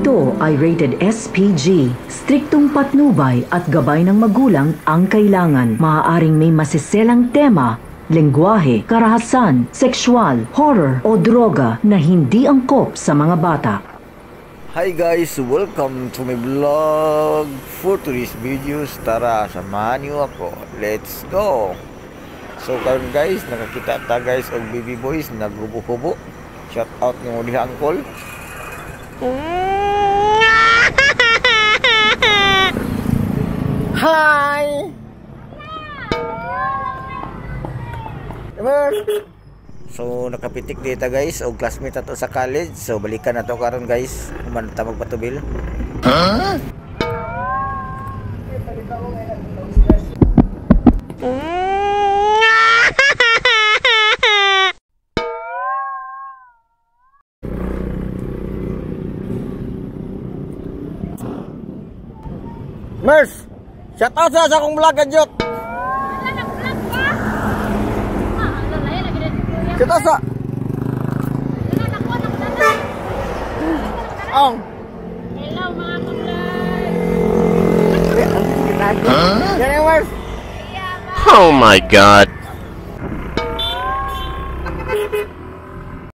Ito ay rated SPG. Striktong patnubay at gabay ng magulang ang kailangan. Maaaring may masiselang tema, lengguwahe, karahasan, sexual, horror o droga na hindi angkop sa mga bata. Hi guys! Welcome to my vlog! For today's videos, tara, samahan niyo ako. Let's go! So karon guys, nakakita ta guys og baby boys naghubo-hubo. Shout out niyo diha angkol. Hi! So nakapitik dito guys og classmate ato sa college. So balikan nato karon guys. Human ta magpatubil. Huh? Mers! Shout out sa akong vlog adjot. Shout out sa Ong. Hello mga kablog. Huh? Oh my god.